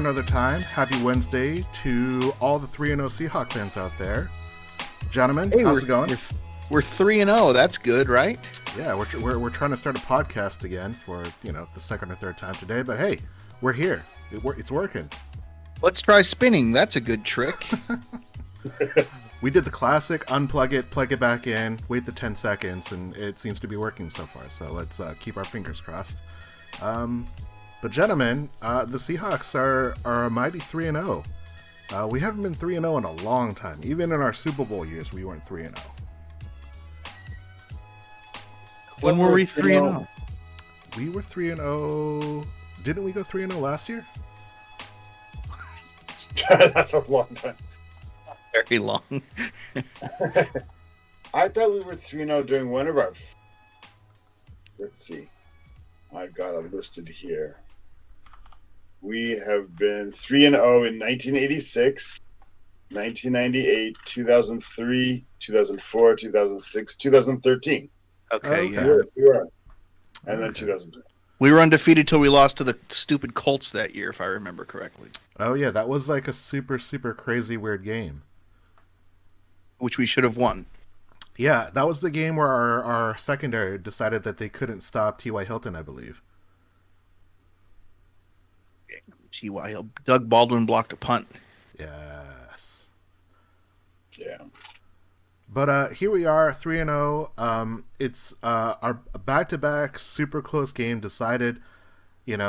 another time. Happy Wednesday to all the 3-0 Seahawks fans out there. Gentlemen, Hey, how's it going? We're 3-0. That's good, right? Yeah, we're trying to start a podcast again for, the second or third time today. But hey, we're here. It's working. Let's try spinning. That's a good trick. We did the classic, unplug it, plug it back in, wait the 10 seconds, and it seems to be working so far. So let's keep our fingers crossed. But gentlemen, the Seahawks are a mighty 3-0. We haven't been 3-0 in a long time. Even in our Super Bowl years, we weren't 3-0. When were we 3-0? We were 3-0. Didn't we go 3-0 last year? That's a long time. Very long. I thought we were 3-0 during one of our... Let's see. I've got it listed here. We have been 3-0 in 1986, 1998, 2003, 2004, 2006, 2013. Okay, yeah. We were. And then 2002. We were undefeated till we lost to the stupid Colts that year, if I remember correctly. Oh, yeah, that was like a super, super crazy, weird game. Which we should have won. Yeah, that was the game where our secondary decided that they couldn't stop T.Y. Hilton, I believe. T.Y. Doug Baldwin blocked a punt. Yes. Yeah. But here we are, 3-0. It's our back-to-back super close game decided, in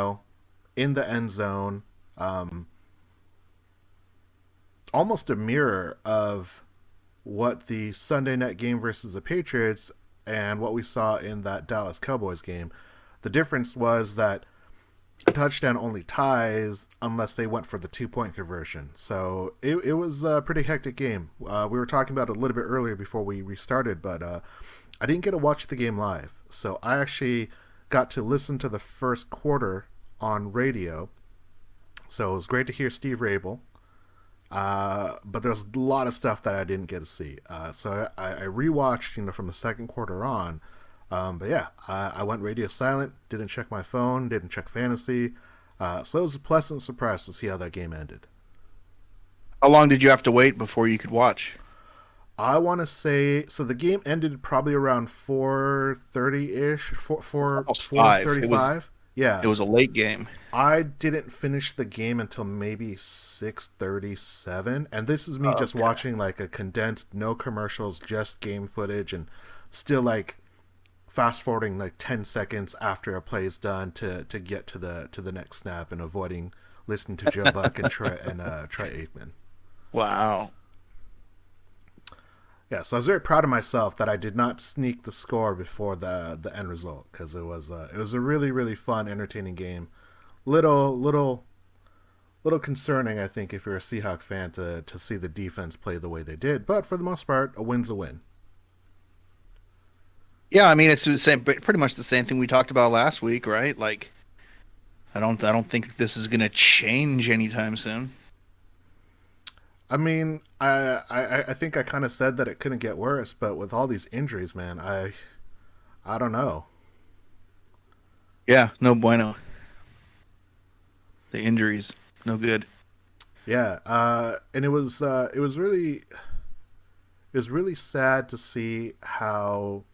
the end zone. Almost a mirror of what the Sunday night game versus the Patriots and what we saw in that Dallas Cowboys game. The difference was that touchdown only ties unless they went for the 2-point conversion. So it was a pretty hectic game. We were talking about it a little bit earlier before we restarted, but I didn't get to watch the game live. So I actually got to listen to the first quarter on radio. So it was great to hear Steve Rabel. But there's a lot of stuff that I didn't get to see. So I rewatched, from the second quarter on. But yeah, I went radio silent, didn't check my phone, didn't check fantasy. So it was a pleasant surprise to see how that game ended. How long did you have to wait before you could watch? I want to say, so the game ended probably around 4:30-ish, 4:35. Yeah. It was a late game. I didn't finish the game until maybe 6:37, and this is me just watching like a condensed, no commercials, just game footage, and still like fast forwarding like 10 seconds after a play is done to get to the next snap and avoiding listening to Joe Buck and Troy Aikman. Wow. Yeah, so I was very proud of myself that I did not sneak the score before the end result, because it was a really, really fun, entertaining game. Little concerning, I think, if you're a Seahawks fan to see the defense play the way they did, but for the most part, a win's a win. Yeah, I mean it's the same, pretty much the same thing we talked about last week, right? Like, I don't think this is going to change anytime soon. I mean, I think I kind of said that it couldn't get worse, but with all these injuries, man, I don't know. Yeah, no bueno. The injuries, no good. Yeah, and it was really sad to see how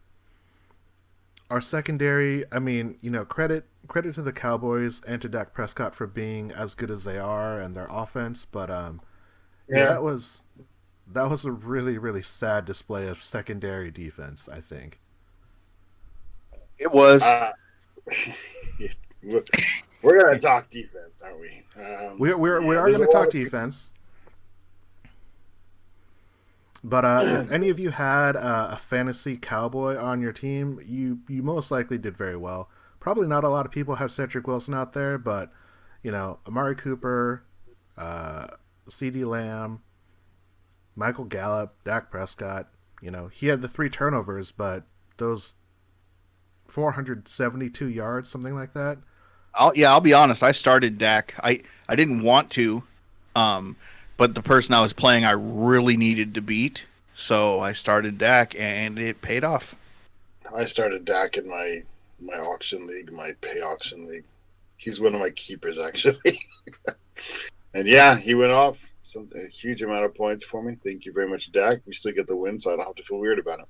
our secondary. I mean, credit to the Cowboys and to Dak Prescott for being as good as they are and their offense, but yeah, that was a really, really sad display of secondary defense, I think. It was. We're going to talk defense, aren't we? We are going to talk defense. But if any of you had a fantasy Cowboy on your team, you most likely did very well. Probably not a lot of people have Cedric Wilson out there, but, Amari Cooper, CeeDee Lamb, Michael Gallup, Dak Prescott, he had the 3 turnovers, but those 472 yards, something like that. I'll be honest. I started Dak. I didn't want to, but the person I was playing I really needed to beat, so I started Dak, and it paid off. I started Dak in my auction league, my pay auction league. He's one of my keepers, actually. And yeah, he went off a huge amount of points for me. Thank you very much, Dak. We still get the win, so I don't have to feel weird about it.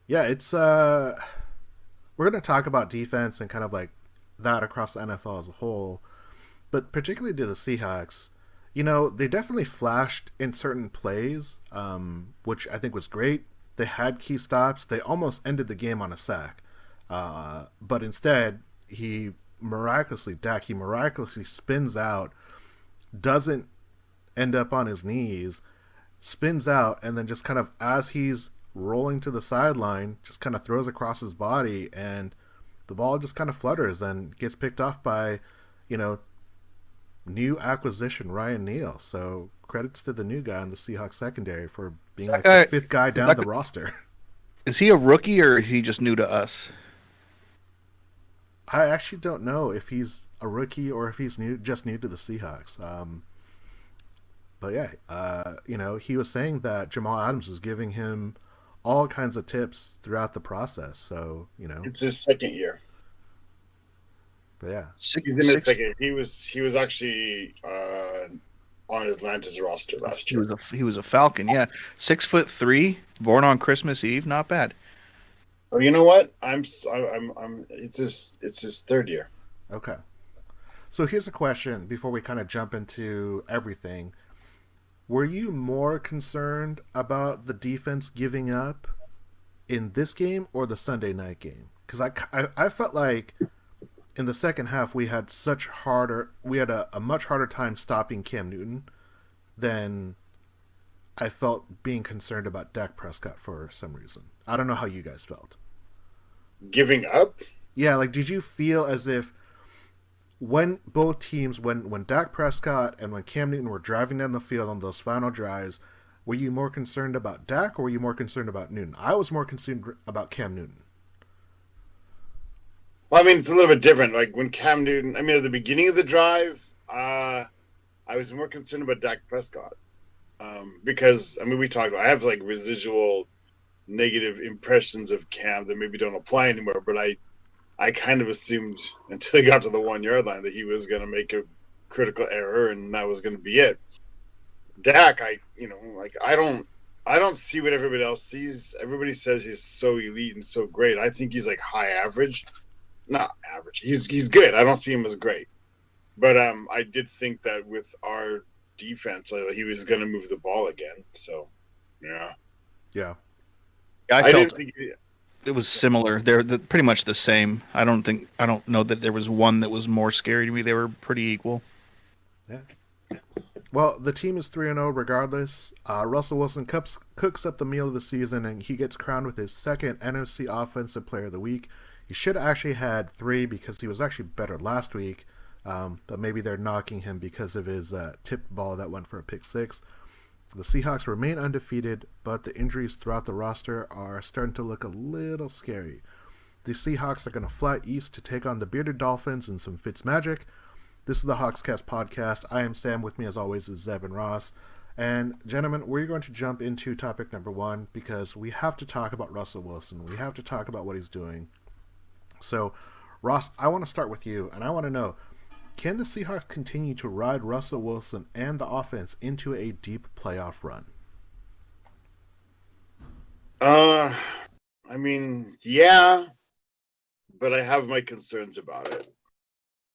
Yeah, it's we're going to talk about defense and kind of like that across the NFL as a whole, but particularly to the Seahawks. They definitely flashed in certain plays, which I think was great. They had key stops. They almost ended the game on a sack. But instead, Dak miraculously spins out, doesn't end up on his knees, spins out, and then just kind of, as he's rolling to the sideline, just kind of throws across his body, and the ball just kind of flutters and gets picked off by, new acquisition Ryan Neal. So credits to the new guy in the Seahawks secondary for being like the fifth guy down the roster. Is he a rookie or is he just new to us? I actually don't know if he's a rookie or if he's just new to the Seahawks. But yeah, he was saying that Jamal Adams was giving him all kinds of tips throughout the process. So, it's his second year. But yeah, he's in his second. He was actually on Atlanta's roster last year. He was a Falcon. Yeah, 6'3", born on Christmas Eve. Not bad. Oh, you know what? It's his third year. Okay. So here's a question before we kind of jump into everything. Were you more concerned about the defense giving up in this game or the Sunday night game? Because I felt like in the second half we had a much harder time stopping Cam Newton than I felt being concerned about Dak Prescott for some reason. I don't know how you guys felt. Giving up? Yeah, like did you feel as if when both teams, when Dak Prescott and when Cam Newton were driving down the field on those final drives, were you more concerned about Dak or were you more concerned about Newton? I was more concerned about Cam Newton. Well, I mean, it's a little bit different. Like when Cam Newton, at the beginning of the drive, I was more concerned about Dak Prescott because, we talked about, I have like residual negative impressions of Cam that maybe don't apply anymore, but I kind of assumed until he got to the 1 yard line that he was going to make a critical error and that was going to be it. Dak, I don't see what everybody else sees. Everybody says he's so elite and so great. I think he's like high average. Not average. He's good. I don't see him as great. But I did think that with our defense, he was going to move the ball again. So, yeah. Yeah. I didn't think it was similar. They're pretty much the same. I don't know that there was one that was more scary to me. They were pretty equal. Yeah. Well, the team is 3-0 regardless. Russell Wilson cooks up the meal of the season, and he gets crowned with his second NFC Offensive Player of the Week. He should have actually had 3 because he was actually better last week, but maybe they're knocking him because of his tipped ball that went for a pick 6. The Seahawks remain undefeated, but the injuries throughout the roster are starting to look a little scary. The Seahawks are going to fly east to take on the bearded Dolphins and some Fitz-Magic. This is the Hawkscast podcast. I am Sam. With me, as always, is Zeb and Ross. And, gentlemen, we're going to jump into topic number 1 because we have to talk about Russell Wilson. We have to talk about what he's doing. So, Ross, I want to start with you, and I want to know, can the Seahawks continue to ride Russell Wilson and the offense into a deep playoff run? Yeah, but I have my concerns about it.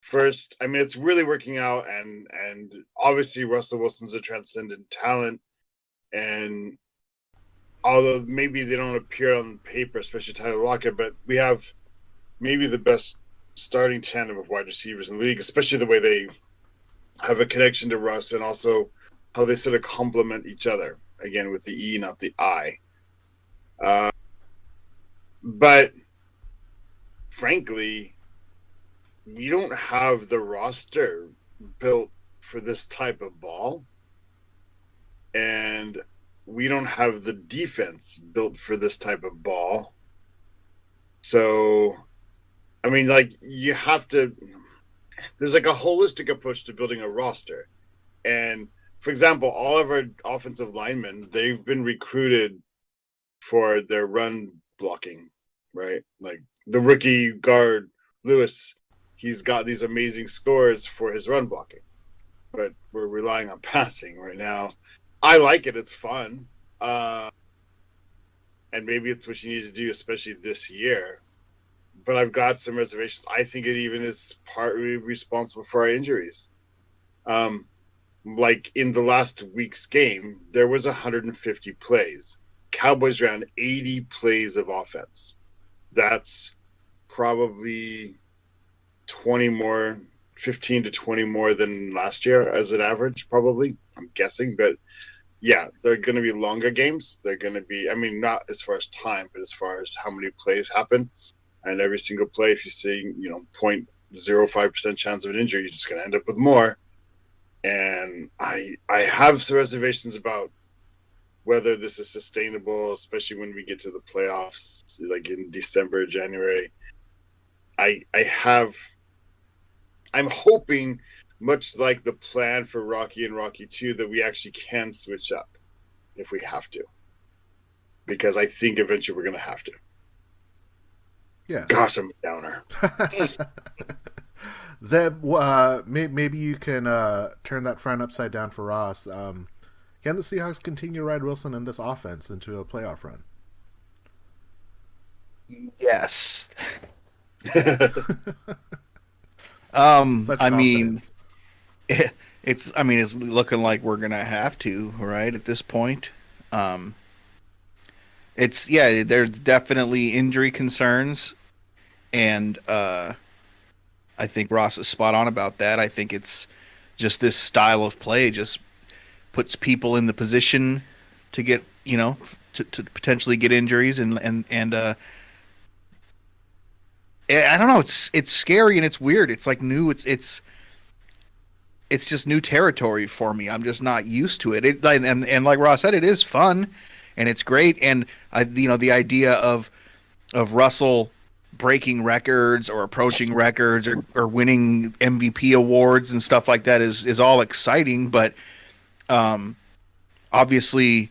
First, it's really working out, and obviously Russell Wilson's a transcendent talent, and although maybe they don't appear on paper, especially Tyler Lockett, but we have maybe the best starting tandem of wide receivers in the league, especially the way they have a connection to Russ and also how they sort of complement each other, again, with the E, not the I. But frankly, we don't have the roster built for this type of ball, and we don't have the defense built for this type of ball. So, you have to – there's like a holistic approach to building a roster. And, for example, all of our offensive linemen, they've been recruited for their run blocking, right? Like the rookie guard, Lewis, he's got these amazing scores for his run blocking. but we're relying on passing right now. I like it. It's fun. And maybe it's what you need to do, especially this year. But I've got some reservations. I think it even is partly responsible for our injuries. Like in the last week's game, there was 150 plays. Cowboys ran 80 plays of offense. That's probably 20 more, 15 to 20 more than last year as an average, probably. I'm guessing. But yeah, they're going to be longer games. They're going to be, I mean, not as far as time, but as far as how many plays happen. And every single play, if you see, 0.05% chance of an injury, you're just going to end up with more. And I have some reservations about whether this is sustainable, especially when we get to the playoffs, like in December, January. I'm hoping, much like the plan for Rocky and Rocky 2, that we actually can switch up if we have to. Because I think eventually we're going to have to. Yeah. Gosh, I'm a downer. Zeb, maybe you can turn that front upside down for Ross. Can the Seahawks continue to ride Wilson in this offense into a playoff run? Yes. It's looking like we're gonna have to, right, at this point. There's definitely injury concerns, and I think Ross is spot on about that. I think it's just this style of play just puts people in the position to get, to potentially get injuries, and I don't know. It's scary and it's weird. It's like new. It's just new territory for me. I'm just not used to it. And like Ross said, it is fun and it's great. And the idea of Russell breaking records or approaching records or winning MVP awards and stuff like that is all exciting. But obviously,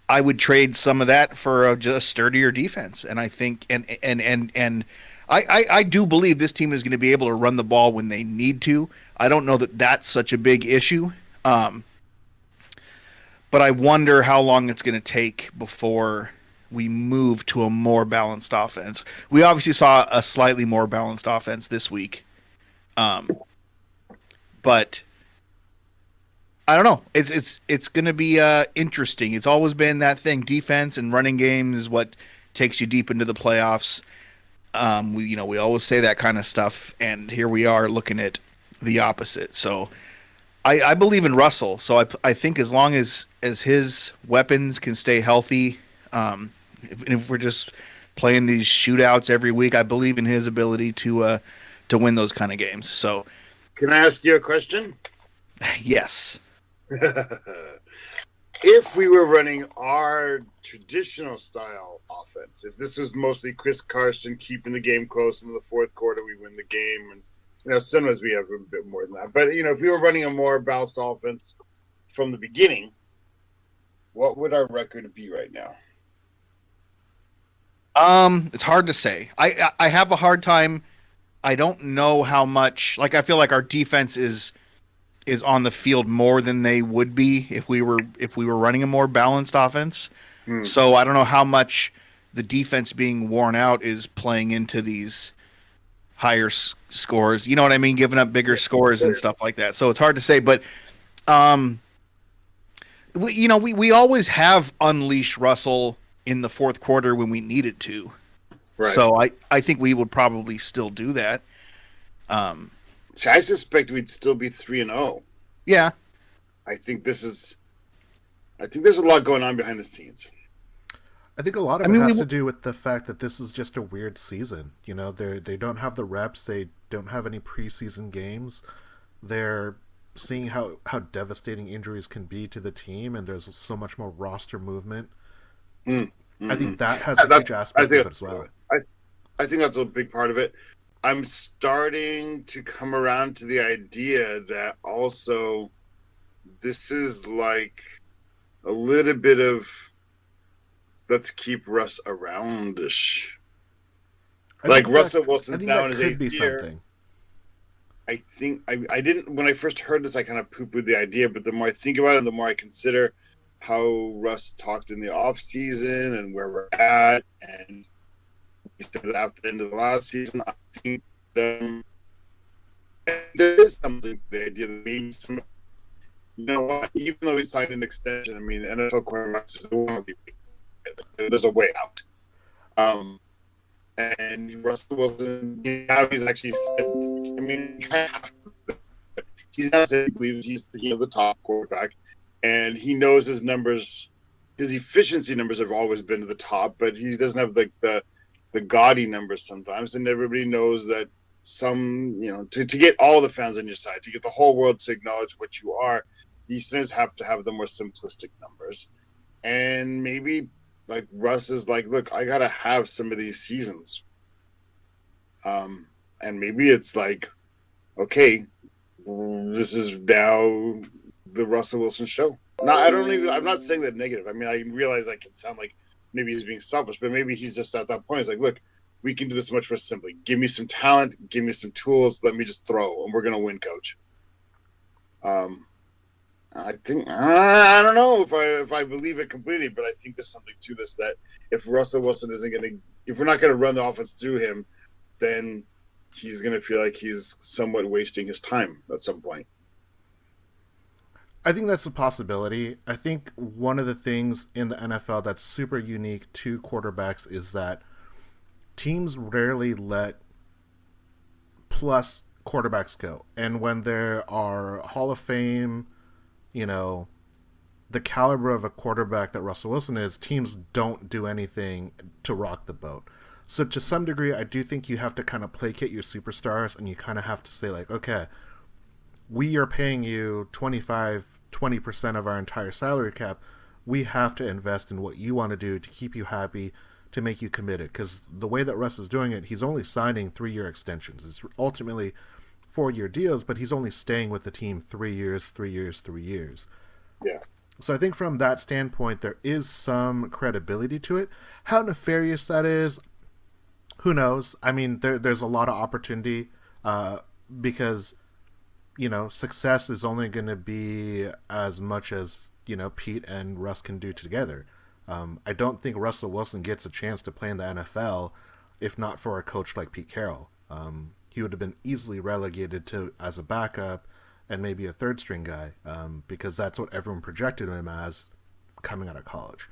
I would trade some of that for a sturdier defense. And I think and I do believe this team is going to be able to run the ball when they need to. I don't know that that's such a big issue. But I wonder how long it's going to take before we move to a more balanced offense. We obviously saw a slightly more balanced offense this week. But I don't know. It's going to be interesting. It's always been that thing. Defense and running game is what takes you deep into the playoffs. We always say that kind of stuff, and here we are looking at the opposite. So I believe in Russell. So I think as long as his weapons can stay healthy, if we're just playing these shootouts every week, I believe in his ability to win those kind of games. So, can I ask you a question? Yes. If we were running our traditional style offense, if this was mostly Chris Carson keeping the game close into the fourth quarter, we win the game. And sometimes we have a bit more than that. But if we were running a more balanced offense from the beginning, what would our record be right now? It's hard to say. I have a hard time. I don't know how much. Like, I feel like our defense is on the field more than they would be if we were running a more balanced offense. So I don't know how much the defense being worn out is playing into these higher scores. You know what I mean? Giving up bigger scores and stuff like that. So it's hard to say, but we always have unleashed Russell in the fourth quarter when we needed to. Right. So I think we would probably still do that. See, I suspect we'd still be 3-0. Yeah. I think there's a lot going on behind the scenes. I think a lot of it has to do with the fact that this is just a weird season. They don't have the reps. They don't have any preseason games. They're seeing how devastating injuries can be to the team, and there's so much more roster movement. Mm-hmm. I think that has a huge aspect of it as well. I think that's a big part of it. I'm starting to come around to the idea that also this is like a little bit of let's keep Russ around-ish. Like Russell Wilson's now in his 8th year. I think I didn't, when I first heard this, I kind of poo-pooed the idea, but the more I think about it, the more I consider how Russ talked in the off season and where we're at, and after the end of the last season, I think there is something to the idea that maybe some, you know what, even though he signed an extension, I mean, NFL quarterbacks, there's a way out. And Russell Wilson, now he's actually said, I mean, he's now said he believes he's the top quarterback, and he knows his numbers, his efficiency numbers have always been to the top, but he doesn't have the gaudy numbers sometimes, and everybody knows that to get all the fans on your side, to get the whole world to acknowledge what you are, you sometimes have to have the more simplistic numbers. And maybe like Russ is like, look, I gotta have some of these seasons. And maybe it's like, okay, this is now the Russell Wilson show. I'm not saying that negative. I mean, I realize I can sound like maybe he's being selfish, but maybe he's just at that point. He's like, look, we can do this much more simply. Give me some talent, give me some tools, let me just throw, and we're gonna win, coach. I think I don't know if I believe it completely, but I think there's something to this, that if Russell Wilson if we're not gonna run the offense through him, then he's gonna feel like he's somewhat wasting his time at some point. I think that's a possibility. I think one of the things in the NFL that's super unique to quarterbacks is that teams rarely let plus quarterbacks go. And when there are Hall of Fame, the caliber of a quarterback that Russell Wilson is, teams don't do anything to rock the boat. So to some degree, I do think you have to kind of placate your superstars, and you kind of have to say like, okay, we are paying you 20% of our entire salary cap. We have to invest in what you want to do to keep you happy, to make you committed. Because the way that Russ is doing it, he's only signing 3-year extensions. It's ultimately 4-year deals, but he's only staying with the team 3 years, 3 years, 3 years. Yeah. So I think from that standpoint, there is some credibility to it. How nefarious that is, who knows? I mean, there's a lot of opportunity because, success is only going to be as much as, Pete and Russ can do together. I don't think Russell Wilson gets a chance to play in the NFL if not for a coach like Pete Carroll. He would have been easily relegated to as a backup and maybe a third string guy because that's what everyone projected him as coming out of college.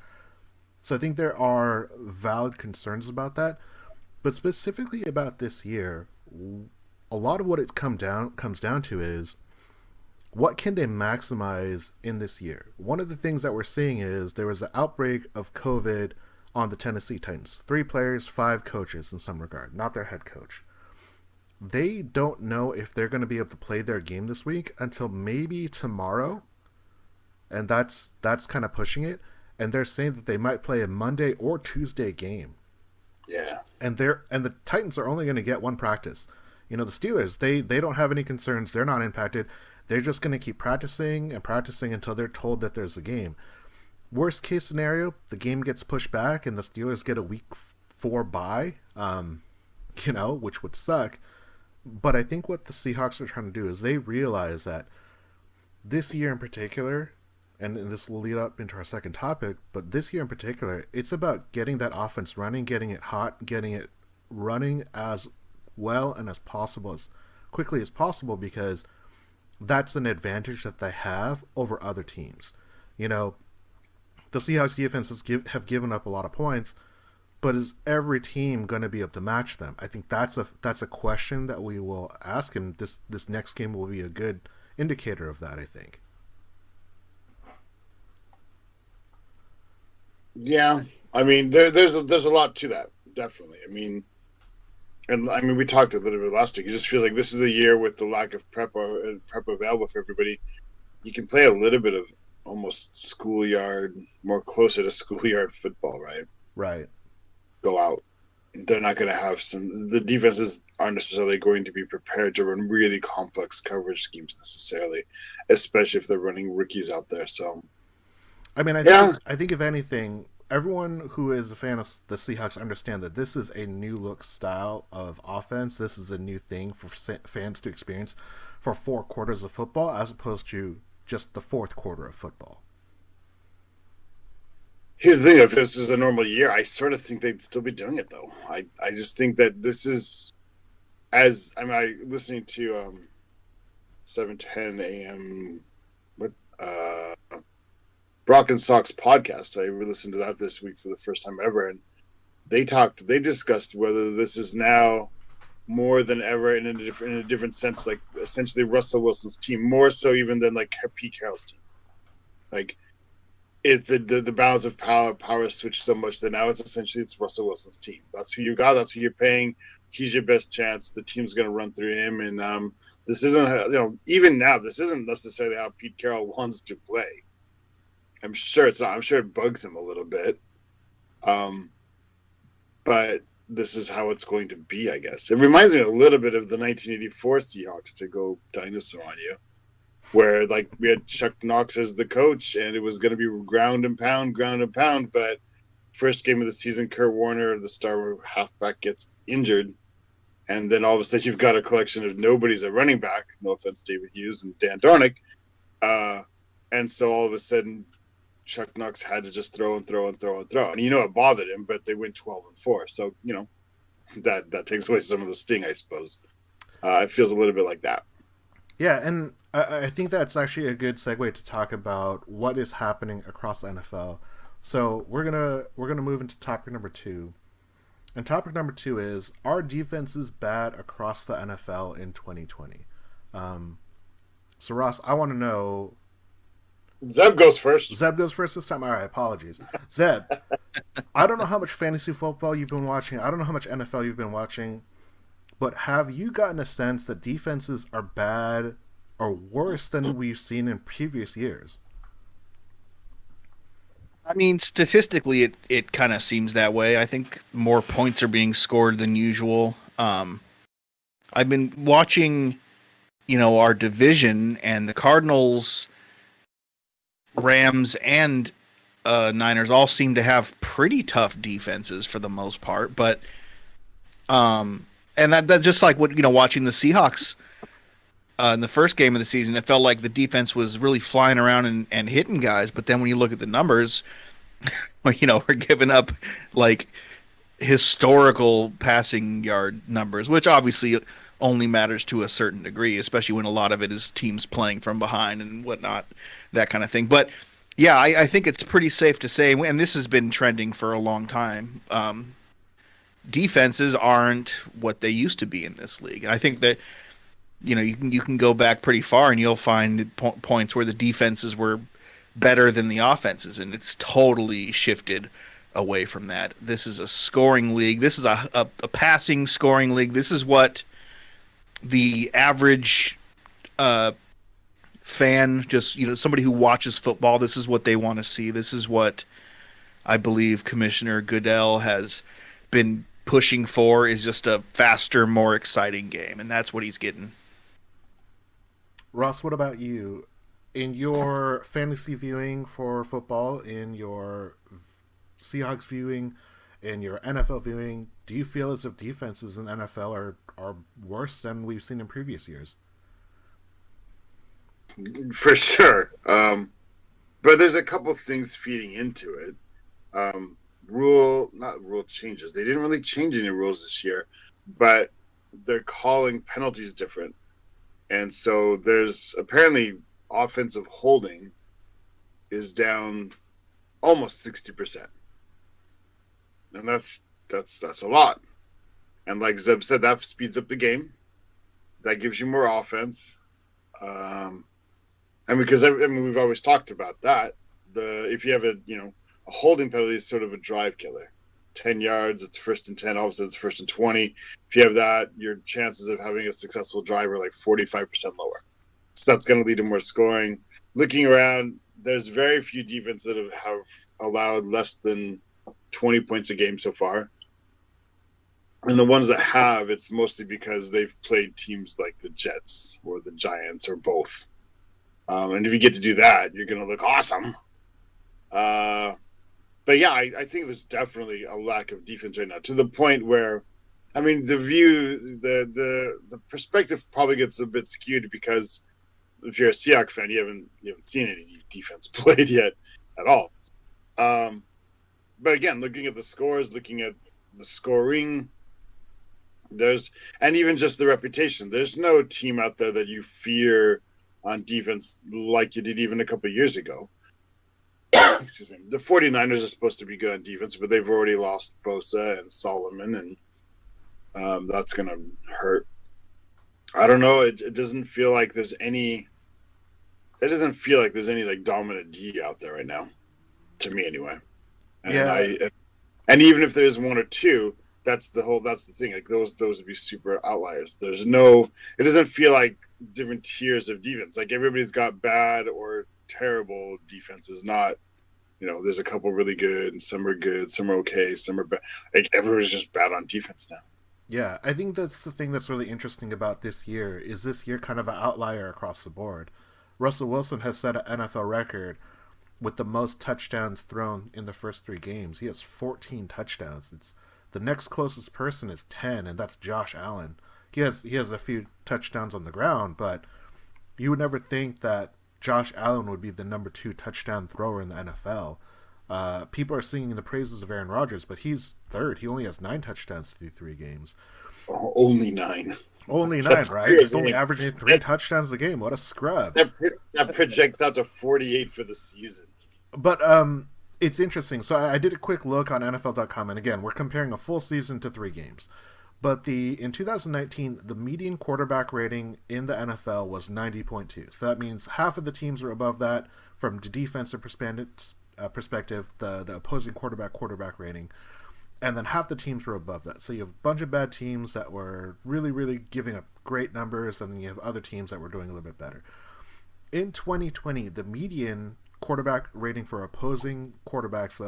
So I think there are valid concerns about that, but specifically about this year, a lot of what it comes down to is what can they maximize in this year? One of the things that we're seeing is there was an outbreak of COVID on the Tennessee Titans. 3 players, 5 coaches in some regard, not their head coach. They don't know if they're going to be able to play their game this week until maybe tomorrow, and that's kind of pushing it. And they're saying that they might play a Monday or Tuesday game. Yeah. And the Titans are only going to get one practice. The Steelers, they don't have any concerns. They're not impacted. They're just going to keep practicing and practicing until they're told that there's a game. Worst case scenario, the game gets pushed back and the Steelers get a week 4 bye, which would suck. But I think what the Seahawks are trying to do is they realize that this year in particular, and this will lead up into our second topic, but this year in particular, it's about getting that offense running, getting it hot, getting it running as well and as possible, as quickly as possible, because that's an advantage that they have over other teams. The Seahawks defenses have given up a lot of points, but is every team going to be able to match them? I think that's a question that we will ask, and this next game will be a good indicator of that, I think. Yeah, I mean, there's a lot to that, definitely. I mean, we talked a little bit last week. It just feels like this is a year with the lack of prep available for everybody. You can play a little bit of almost schoolyard, more closer to schoolyard football, right? Right. Go out. They're not going to have the defenses aren't necessarily going to be prepared to run really complex coverage schemes necessarily, especially if they're running rookies out there. So, I mean, I think if anything, everyone who is a fan of the Seahawks understand that this is a new look style of offense. This is a new thing for fans to experience for 4 quarters of football as opposed to just the fourth quarter of football. Here's the thing: if this is a normal year, I sort of think they'd still be doing it, though. I just think that this is, I listening to 7:10 a.m. with Brock and Sox podcast. I listened to that this week for the first time ever, and they discussed whether this is now more than ever in a different sense, like essentially Russell Wilson's team, more so even than like Pete Carroll's team. Like, it's the balance of power switched so much that now it's Russell Wilson's team. That's who you got. That's who you're paying. He's your best chance. The team's going to run through him, and this isn't even now. This isn't necessarily how Pete Carroll wants to play. I'm sure it's not. I'm sure it bugs him a little bit, but this is how it's going to be, I guess. It reminds me a little bit of the 1984 Seahawks, to go dinosaur on you, where like we had Chuck Knox as the coach, and it was going to be ground and pound. But first game of the season, Kurt Warner, the star halfback, gets injured, and then all of a sudden you've got a collection of nobodies at running back. No offense, David Hughes and Dan Dornick, and so all of a sudden Chuck Knox had to just throw. And it bothered him, but they went 12-4. So that takes away some of the sting, I suppose. It feels a little bit like that. Yeah, and I think that's actually a good segue to talk about what is happening across the NFL. So we're gonna move into topic number 2, and topic number 2 is, are defenses bad across the NFL in 2020? So Ross, I want to know. Zeb goes first. Zeb goes first this time? All right, apologies. Zeb, I don't know how much fantasy football you've been watching. I don't know how much NFL you've been watching. But have you gotten a sense that defenses are bad or worse than we've seen in previous years? I mean, statistically, it kind of seems that way. I think more points are being scored than usual. I've been watching, our division, and the Cardinals, Rams, and Niners all seem to have pretty tough defenses for the most part. But and that's just like what watching the Seahawks in the first game of the season. It felt like the defense was really flying around and hitting guys. But then when you look at the numbers, we're giving up like historical passing yard numbers, which obviously only matters to a certain degree, especially when a lot of it is teams playing from behind and whatnot, that kind of thing. But yeah, I think it's pretty safe to say, and this has been trending for a long time, defenses aren't what they used to be in this league. And I think that you can go back pretty far and you'll find points where the defenses were better than the offenses, and it's totally shifted away from that. This is a scoring league. This is a passing scoring league. This is what the average fan, just somebody who watches football, this is what they want to see. This is what I believe Commissioner Goodell has been pushing for, is just a faster, more exciting game, and that's what he's getting. Ross, what about you? In your fantasy viewing for football, in your Seahawks viewing, in your NFL viewing, do you feel as if defenses in NFL are worse than we've seen in previous years? For sure. But there's a couple things feeding into it. Not rule changes. They didn't really change any rules this year, but they're calling penalties different. And so there's apparently offensive holding is down almost 60%. And that's a lot. And like Zeb said, that speeds up the game. That gives you more offense. And because we've always talked about that. If you have a holding penalty is sort of a drive killer. 10 yards, it's 1st and 10, all of a sudden it's 1st and 20. If you have that, your chances of having a successful drive are like 45% lower. So that's going to lead to more scoring. Looking around, there's very few defenses that have allowed less than 20 points a game so far. And the ones that have, it's mostly because they've played teams like the Jets or the Giants or both. And if you get to do that, you're going to look awesome. But But yeah, I think there's definitely a lack of defense right now, to the point where, I mean, the perspective probably gets a bit skewed, because if you're a Seahawks fan, you haven't seen any defense played yet at all. But again, looking at the scores, looking at the scoring, and even just the reputation, there's no team out there that you fear on defense like you did even a couple of years ago. Excuse me. The 49ers are supposed to be good on defense, but they've already lost Bosa and Solomon, and that's going to hurt. I don't know. It doesn't feel like there's any. It doesn't feel like there's any like dominant D out there right now, to me anyway. And and even if there's one or two, that's the thing. Like those would be super outliers. There's no. It doesn't feel like different tiers of defense. Like everybody's got bad or terrible defenses. Not, there's a couple really good, and some are good, some are okay, some are bad. Like everyone's just bad on defense now. Yeah, I think that's the thing that's really interesting about this year. Is this year kind of an outlier across the board? Russell Wilson has set an NFL record with the most touchdowns thrown in the first 3 games. He has 14 touchdowns. The next closest person is 10, and that's Josh Allen. He has a few touchdowns on the ground, but you would never think that Josh Allen would be the number 2 touchdown thrower in the NFL. People are singing the praises of Aaron Rodgers, but he's third. He only has 9 touchdowns through 3 games. Oh, only 9. Only 9, right? He's only averaging 3 touchdowns a game. What a scrub. That projects out to 48 for the season. But it's interesting. So I did a quick look on NFL.com, and again, we're comparing a full season to 3 games. But in 2019, the median quarterback rating in the NFL was 90.2. So that means half of the teams are above that from the defensive perspective, the opposing quarterback rating. And then half the teams were above that. So you have a bunch of bad teams that were really, really giving up great numbers, and then you have other teams that were doing a little bit better. In 2020, the median quarterback rating for opposing quarterbacks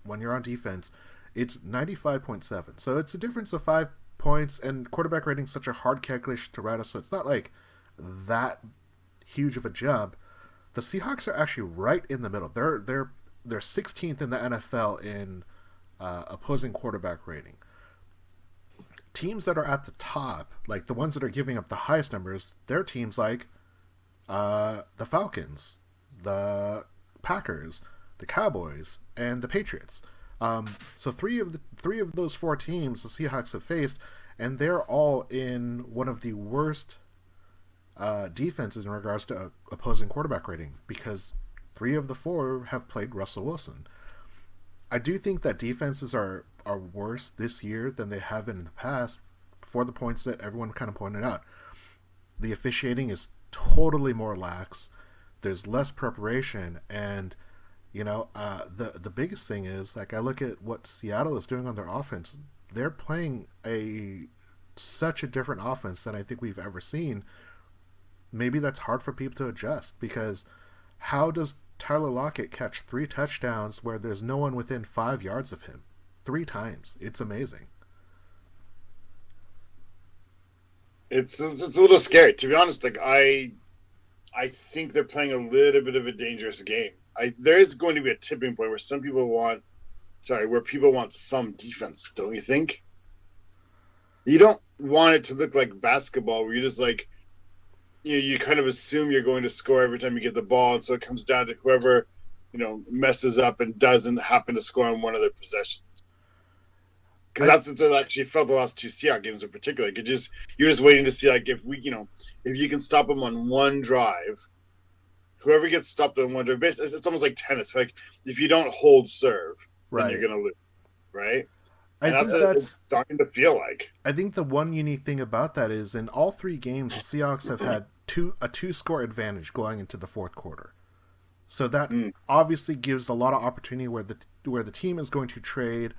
when you're on defense, it's 95.7. So it's a difference of 5 points, and quarterback rating is such a hard calculation to write up, so it's not like that huge of a jump. The Seahawks are actually right in the middle. They're 16th in the NFL in opposing quarterback rating. Teams that are at the top, like the ones that are giving up the highest numbers, they're teams like the Falcons, the Packers, the Cowboys, and the Patriots. So three of those 4 teams the Seahawks have faced, and they're all in one of the worst defenses in regards to opposing quarterback rating, because 3 of the 4 have played Russell Wilson. I do think that defenses are worse this year than they have been in the past, for the points that everyone kind of pointed out. The officiating is totally more lax. There's less preparation, and the biggest thing is, like, I look at what Seattle is doing on their offense. They're playing such a different offense than I think we've ever seen. Maybe that's hard for people to adjust, because how does Tyler Lockett catch 3 touchdowns where there's no one within 5 yards of him 3 times? It's amazing. It's a little scary, to be honest. Like I think they're playing a little bit of a dangerous game. There is going to be a tipping point where people want some defense, don't you think? You don't want it to look like basketball, where you just like, you kind of assume you're going to score every time you get the ball, and so it comes down to whoever, messes up and doesn't happen to score on one of their possessions. Because that's what I actually felt the last 2 Seahawks games in particular. You're just waiting to see, like, if you can stop them on one drive, whoever gets stopped on one drive, it's almost like tennis. Like, if you don't hold serve, then you're going to lose, right? And that's what it's starting to feel like. I think the one unique thing about that is, in all 3 games, the Seahawks have had a 2-score advantage going into the fourth quarter. So that obviously gives a lot of opportunity where the team is going to trade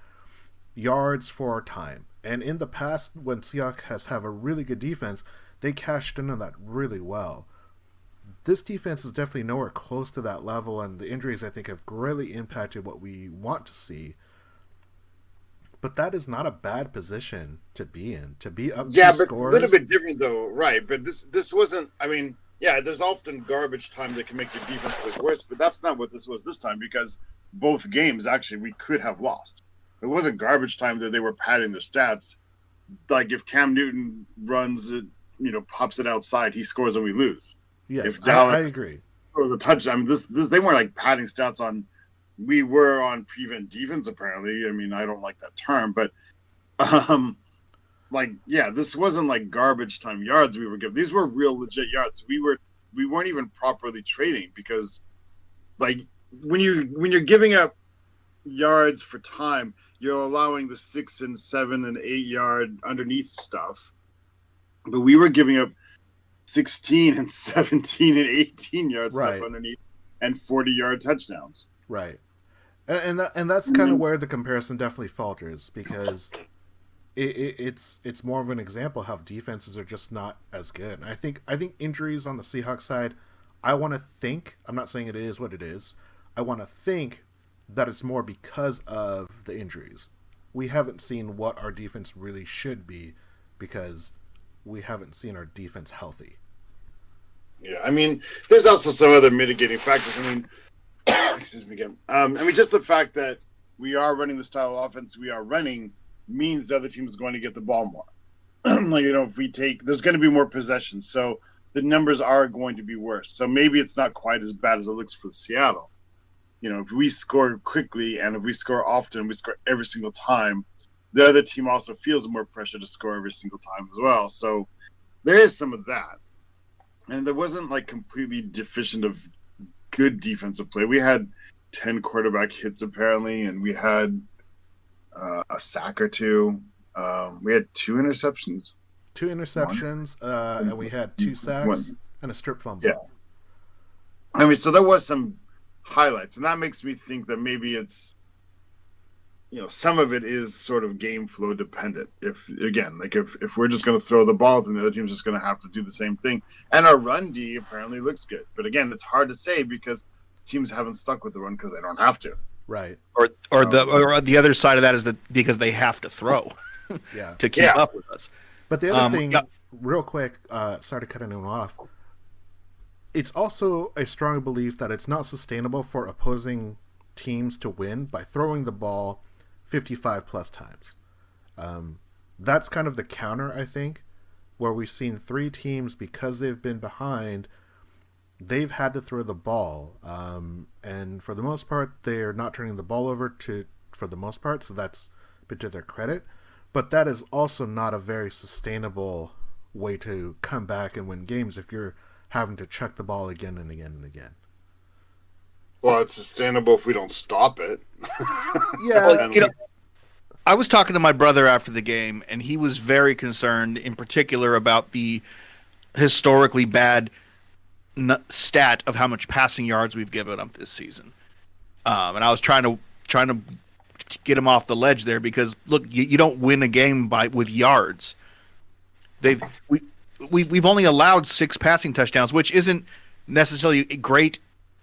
yards for time. And in the past, when Seahawks have a really good defense, they cashed in on that really well. This defense is definitely nowhere close to that level, and the injuries, I think, have greatly impacted what we want to see. But that is not a bad position to be in, to be up. Yeah, but scores. It's a little bit different, though, right? But this wasn't. I mean, Yeah, there's often garbage time that can make your defense look worse, but that's not what this was this time because both games actually we could have lost. It wasn't garbage time that they were padding their stats. Like if Cam Newton runs it, pops it outside, he scores and we lose. Yes, If I Dallas agree. scores a touchdown, I mean, this they weren't like padding stats on. We were on prevent defense apparently. I mean, I don't like that term, but this wasn't like garbage time yards we were given. These were real legit yards. We weren't even properly trading because like when you're giving up yards for time, you're allowing the 6 and 7 and 8 yard underneath stuff. But we were giving up 16 and 17 and 18 yard stuff underneath and 40-yard touchdowns. Right. And that's kind of where the comparison definitely falters because it's more of an example how defenses are just not as good. And I think injuries on the Seahawks side, I want to think, I'm not saying it is what it is, I want to think that it's more because of the injuries. We haven't seen what our defense really should be because we haven't seen our defense healthy. Yeah, I mean, there's also some other mitigating factors. I mean, excuse me again. Just the fact that we are running the style of offense we are running means the other team is going to get the ball more. If we take, there's going to be more possessions, so the numbers are going to be worse. So maybe it's not quite as bad as it looks for Seattle. If we score quickly and if we score often, we score every single time, the other team also feels more pressure to score every single time as well. So there is some of that. And there wasn't like completely deficient of good defensive play. We had 10 quarterback hits apparently, and we had a sack or two. We had 2 interceptions. 2 interceptions, and we had 2 sacks and a strip fumble. Yeah. I mean, so there was some highlights, and that makes me think that maybe it's, some of it is sort of game flow dependent. If we're just going to throw the ball, then the other team's just going to have to do the same thing. And our run D apparently looks good, but again, it's hard to say because teams haven't stuck with the run because they don't have to. Right. Or the other side of that is that because they have to throw, to keep up with us. But the other thing, real quick, sorry to cut anyone off. It's also a strong belief that it's not sustainable for opposing teams to win by throwing the ball 55 plus times. That's kind of the counter, I think, where we've seen 3 teams, because they've been behind, they've had to throw the ball. And for the most part, they're not turning the ball over for the most part, so that's a bit to their credit. But that is also not a very sustainable way to come back and win games if you're having to chuck the ball again and again and again. Well, it's sustainable if we don't stop it. Yeah. Well, I was talking to my brother after the game, and he was very concerned in particular about the historically bad stat of how much passing yards we've given up this season. And I was trying to get him off the ledge there because, look, you don't win a game with yards. We've only allowed 6 passing touchdowns, which isn't necessarily great.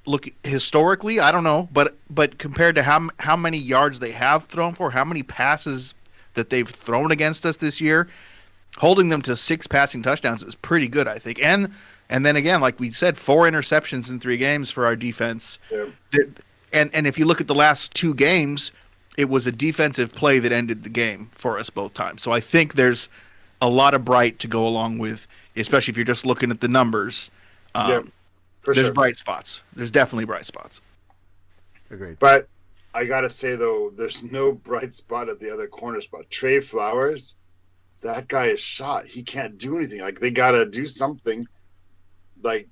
Look, historically, I don't know, but compared to how many yards they have thrown for, how many passes that they've thrown against us this year, holding them to 6 passing touchdowns is pretty good, I think. And then again, like we said, 4 interceptions in 3 games for our defense. Yeah. And if you look at the last 2 games, it was a defensive play that ended the game for us both times. So I think there's a lot of bright to go along with, especially if you're just looking at the numbers. There's bright spots. There's definitely bright spots. Agreed. But I got to say, though, there's no bright spot at the other corner spot. Trey Flowers, that guy is shot. He can't do anything. Like, they got to do something. Like,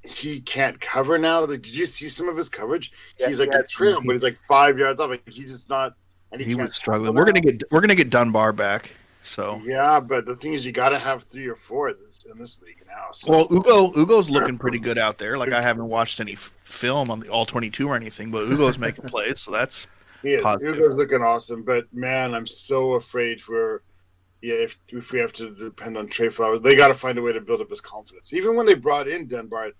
he can't cover now. Like, did you see some of his coverage? Yeah, he's like a trail, but he's like 5 yards off. Like, he's just not. And he was struggling. We're gonna get Dunbar back. So yeah, but the thing is, you got to have 3 or 4 in this league now. So. Well, Ugo's looking pretty good out there. Like, I haven't watched any film on the All 22 or anything, but Ugo's making plays, so that's positive. Ugo's looking awesome. But man, I'm so afraid if we have to depend on Trey Flowers, they got to find a way to build up his confidence. Even when they brought in Dunbar,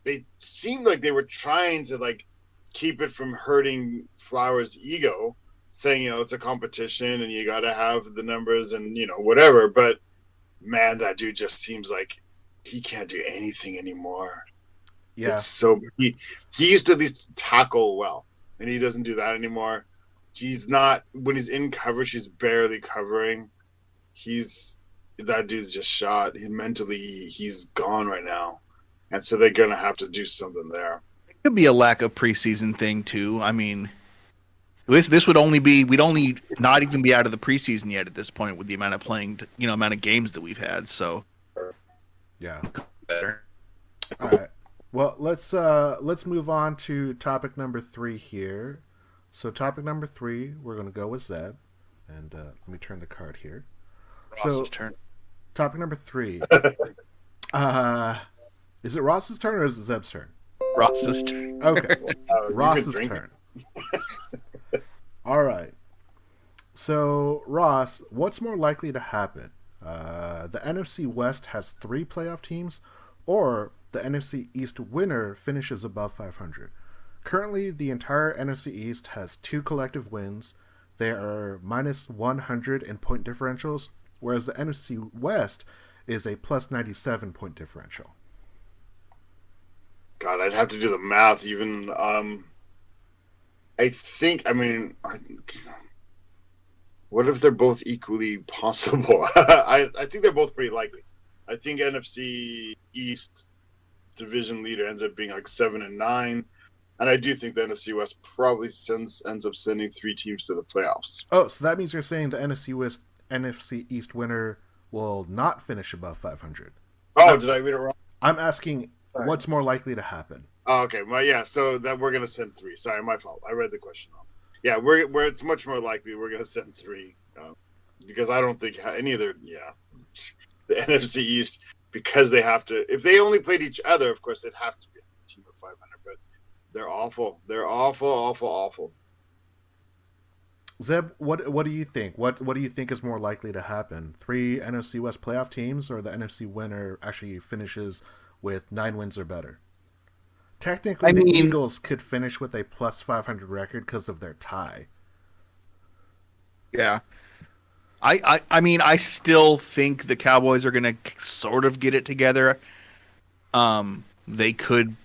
they seemed like they were trying to like keep it from hurting Flowers' ego, saying, it's a competition and you got to have the numbers and, whatever. But, man, that dude just seems like he can't do anything anymore. Yeah. It's so he used to at least tackle well, and he doesn't do that anymore. He's not when he's in coverage, he's barely covering. That dude's just shot. He's gone right now, and so they're gonna have to do something there. It could be a lack of preseason thing too. I mean, this would only be we'd only not even be out of the preseason yet at this point with the amount of amount of games that we've had. So Yeah. better. All right. Well, let's move on to topic number 3 here. So topic number 3, we're gonna go with Zeb, and let me turn the card here. Ross's turn. Topic number 3. Is it Ross's turn or is it Zeb's turn? Ross's turn. Okay. Ross's turn. All right. So, Ross, what's more likely to happen? The NFC West has 3 playoff teams, or the NFC East winner finishes above 500. Currently, the entire NFC East has 2 collective wins. They are minus 100 in point differentials, whereas the NFC West is a plus 97 point differential. God, I'd have to do the math even. What if they're both equally possible? I think they're both pretty likely. I think NFC East division leader ends up being like 7-9, and I do think the NFC West probably ends up sending 3 teams to the playoffs. Oh, so that means you're saying the NFC East winner will not finish above 500. Oh, did I read it wrong? I'm asking what's more likely to happen. Oh, okay. Well, yeah. So that we're gonna send 3. Sorry, my fault. I read the question wrong. Yeah, where it's much more likely we're gonna send 3 because I don't think any of their the NFC East, because they have to. If they only played each other, of course they'd have to be a team of 500. But they're awful. They're awful. Zeb, what do you think? What do you think is more likely to happen? 3 NFC West playoff teams, or the NFC winner actually finishes with 9 wins or better? Technically, the Eagles could finish with a plus 500 record because of their tie. Yeah. I mean, I still think the Cowboys are going to sort of get it together. They could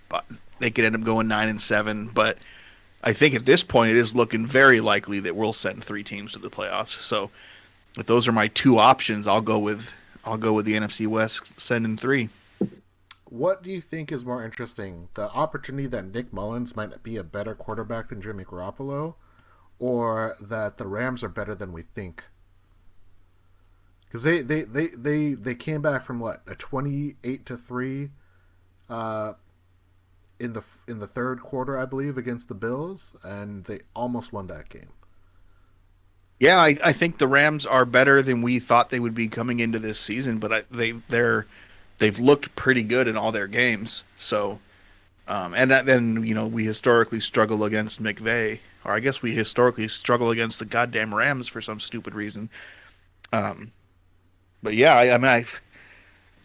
end up going 9-7, but I think at this point it is looking very likely that we'll send 3 teams to the playoffs. So, if those are my 2 options, I'll go with the NFC West sending 3. What do you think is more interesting? The opportunity that Nick Mullins might be a better quarterback than Jimmy Garoppolo, or that the Rams are better than we think? Because they came back from what, a 28-3 in the third quarter, I believe, against the Bills, and they almost won that game. Yeah, I think the Rams are better than we thought they would be coming into this season, but they've looked pretty good in all their games. So, and then we historically struggle against McVay, or I guess we historically struggle against the goddamn Rams for some stupid reason. But yeah, I mean,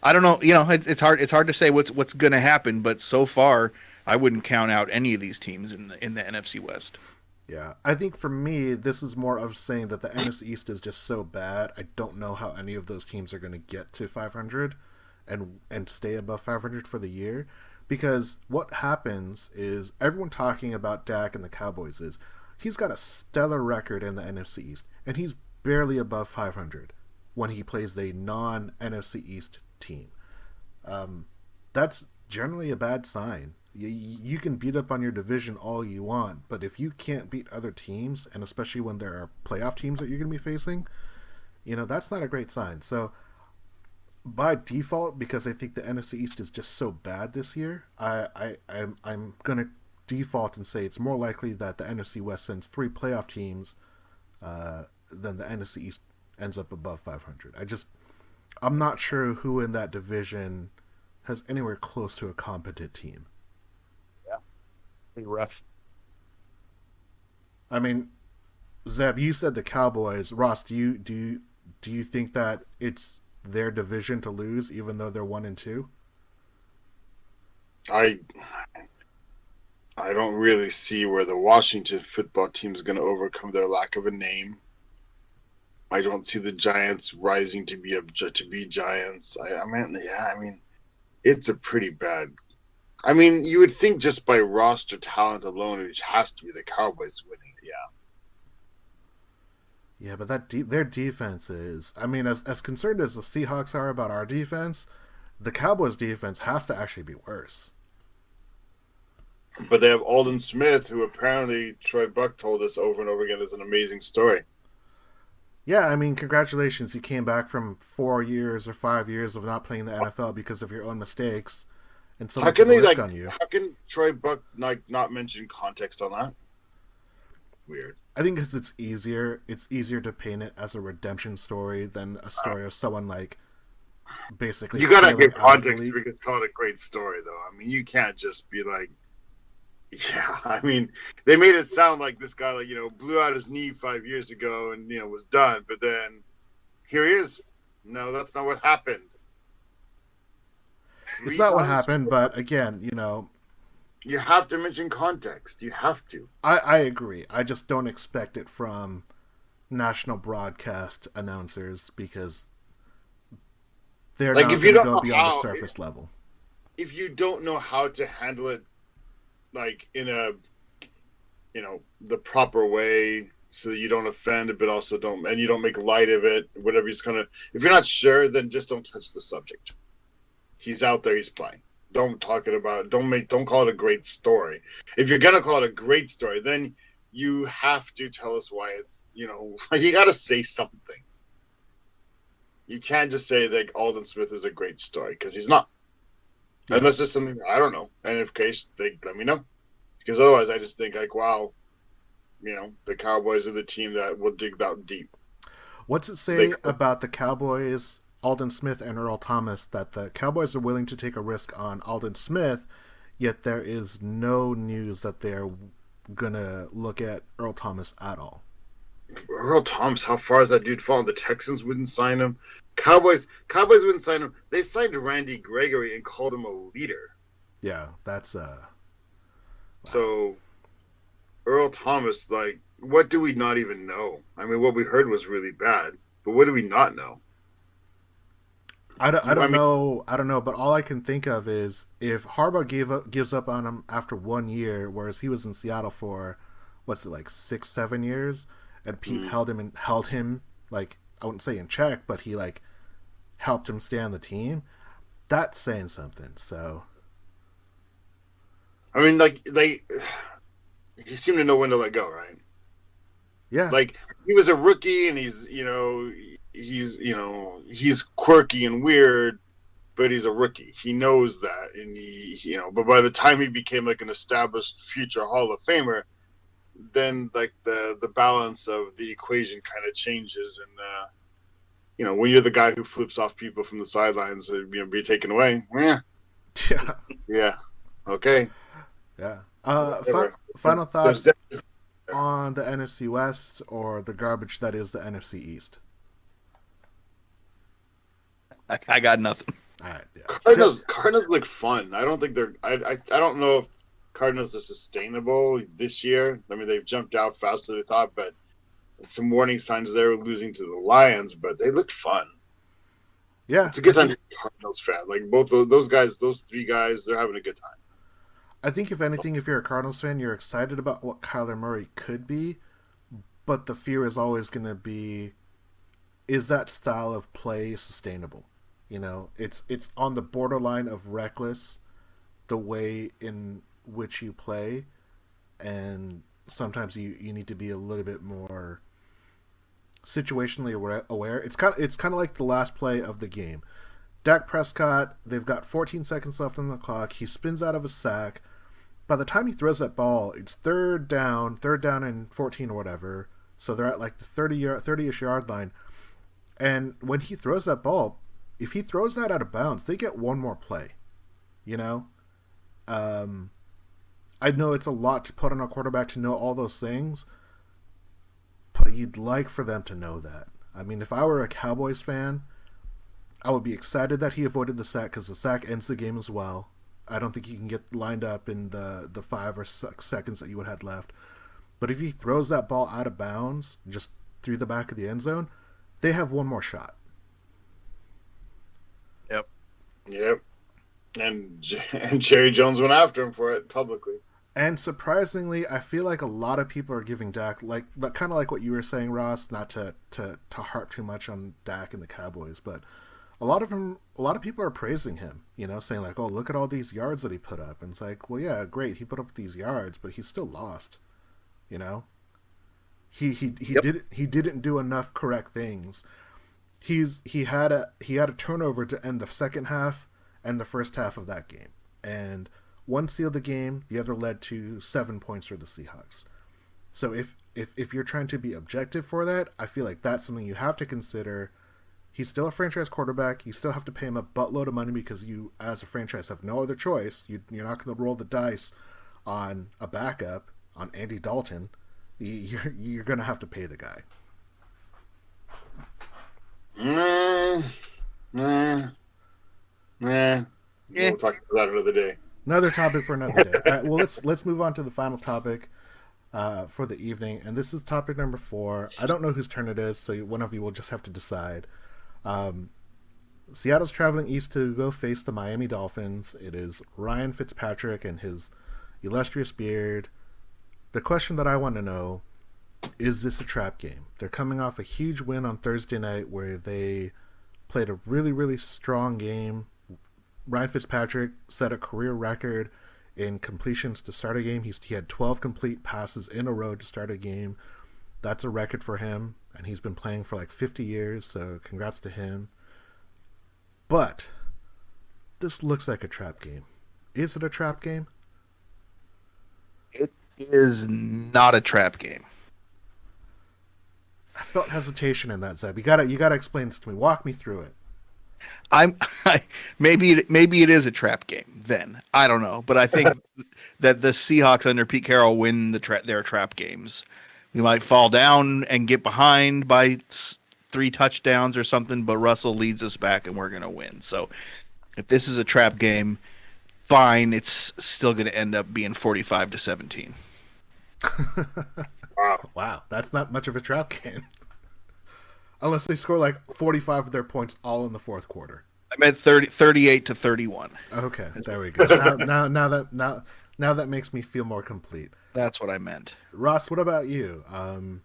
I don't know. It's hard to say what's going to happen. But so far, I wouldn't count out any of these teams in the NFC West. Yeah, I think for me, this is more of saying that the NFC East is just so bad. I don't know how any of those teams are going to get to 500 and stay above 500 for the year. Because what happens is everyone talking about Dak and the Cowboys is he's got a stellar record in the NFC East, and he's barely above 500 when he plays a non-NFC East team. That's generally a bad sign. You can beat up on your division all you want, but if you can't beat other teams, and especially when there are playoff teams that you're going to be facing, that's not a great sign. So by default, because I think the NFC East is just so bad this year, I'm going to default and say it's more likely that the NFC West sends 3 playoff teams than the NFC East ends up above 500. I'm not sure who in that division has anywhere close to a competent team. Yeah, pretty rough. I mean, Zeb, you said the Cowboys. Ross, do you think that it's their division to lose, even though they're 1-2? I don't really see where the Washington football team is going to overcome their lack of a name. I don't see the Giants rising to be Giants. I mean, it's a pretty bad. I mean, you would think just by roster talent alone, it has to be the Cowboys winning. Yeah. Yeah, but their defense is. I mean, as concerned as the Seahawks are about our defense, the Cowboys' defense has to actually be worse. But they have Aldon Smith, who apparently Troy Buck told us over and over again is an amazing story. Yeah, I mean, congratulations. You came back from 4 years or 5 years of not playing the NFL because of your own mistakes. And How can they on you. How can Troy Buck not mention context on that? Weird. I think because it's easier. It's easier to paint it as a redemption story than a story of someone like basically. You gotta give context to it's called a great story, though. I mean, you can't just be like, yeah. I mean, they made it sound like this guy, like, blew out his knee 5 years ago and was done, but then here he is. No, that's not what happened. It's not what happened, but again, you have to mention context. You have to. I agree. I just don't expect it from national broadcast announcers because they're not going to go beyond the surface level. If you don't know how to handle it, like in a, the proper way, so that you don't offend, but also and you don't make light of it, whatever he's gonna. If you're not sure, then just don't touch the subject. He's out there. He's playing. Don't talk it about. Don't call it a great story. If you're gonna call it a great story, then you have to tell us why it's. You got to say something. You can't just say that Aldon Smith is a great story because he's not. Yeah. Unless there's something I don't know, and if case they let me know, because otherwise I just think like, wow, the Cowboys are the team that will dig that deep. What's it say about the Cowboys? Aldon Smith and Earl Thomas, that the Cowboys are willing to take a risk on Aldon Smith, yet there is no news that they're going to look at Earl Thomas at all. Earl Thomas, how far has that dude fallen? The Texans wouldn't sign him. Cowboys wouldn't sign him. They signed Randy Gregory and called him a leader. Yeah, that's... Wow. So, Earl Thomas, like, what do we not even know? I mean, what we heard was really bad, but what do we not know? I don't know, but all I can think of is if Harbaugh gives up on him after 1 year, whereas he was in Seattle for, 6-7 years, and Pete held him, like, I wouldn't say in check, but he, like, helped him stay on the team, that's saying something, so. I mean, like, he seemed to know when to let go, right? Yeah. Like, he was a rookie, and he's quirky and weird, but he's a rookie. He knows that, and but by the time he became like an established future Hall of Famer, then like the balance of the equation kind of changes, and when you're the guy who flips off people from the sidelines, be taken away. Yeah, okay. Yeah. Final thoughts on the NFC West or the garbage that is the NFC East. I got nothing. All right, yeah. Cardinals look fun. I don't think they're. I don't know if Cardinals are sustainable this year. I mean, they've jumped out faster than they thought, but some warning signs they're losing to the Lions. But they look fun. Yeah, it's a good time to be a Cardinals fan. Like both of those guys, those three guys, they're having a good time. I think if anything, if you're a Cardinals fan, you're excited about what Kyler Murray could be, but the fear is always going to be, is that style of play sustainable? It's on the borderline of reckless, the way in which you play, and sometimes you need to be a little bit more situationally aware. It's kind of like the last play of the game. Dak Prescott, they've got 14 seconds left on the clock. He spins out of a sack. By the time he throws that ball, it's third down and 14 or whatever. So they're at like the 30-ish yard line. And when he throws that ball, if he throws that out of bounds, they get one more play. I know it's a lot to put on a quarterback to know all those things, but you'd like for them to know that. I mean, if I were a Cowboys fan, I would be excited that he avoided the sack because the sack ends the game as well. I don't think he can get lined up in the 5 or 6 seconds that you would have left. But if he throws that ball out of bounds, just through the back of the end zone, they have one more shot. Yep. And Jerry Jones went after him for it publicly. And surprisingly, I feel like a lot of people are giving Dak, kind of like what you were saying, Ross. Not to harp too much on Dak and the Cowboys, but a lot of people are praising him. You know, saying like, "Oh, look at all these yards that he put up." And it's like, well, yeah, great, he put up these yards, but he still lost. You know, he didn't do enough correct things. He had a turnover to end the second half and the first half of that game, and one sealed the game, the other led to 7 points for the Seahawks. So if you're trying to be objective for that, I feel like that's something you have to consider. He's still a franchise quarterback. You still have to pay him a buttload of money because you, as a franchise, have no other choice. You're not going to roll the dice on a backup, on Andy Dalton. You're going to have to pay the guy. We'll talk about that another day. Another topic for another day. All right, well, let's move on to the final topic for the evening, and this is topic number 4. I don't know whose turn it is, so one of you will just have to decide. Seattle's traveling east to go face the Miami Dolphins. It is Ryan Fitzpatrick and his illustrious beard. The question that I want to know, is this a trap game? They're coming off a huge win on Thursday night where they played a really, really strong game. Ryan Fitzpatrick set a career record in completions to start a game. He had 12 complete passes in a row to start a game. That's a record for him, and he's been playing for like 50 years, so congrats to him. But this looks like a trap game. Is it a trap game? It is not a trap game. I felt hesitation in that, Zeb. You gotta explain this to me. Walk me through it. Maybe it is a trap game. Then I don't know, but I think that the Seahawks under Pete Carroll win their trap games. We might fall down and get behind by 3 touchdowns or something, but Russell leads us back and we're gonna win. So if this is a trap game, fine. It's still gonna end up being 45-17. Wow, that's not much of a trap game. Unless they score like 45 of their points all in the fourth quarter. I meant 38-31. Okay, there we go. Now that makes me feel more complete. That's what I meant. Ross, what about you? I've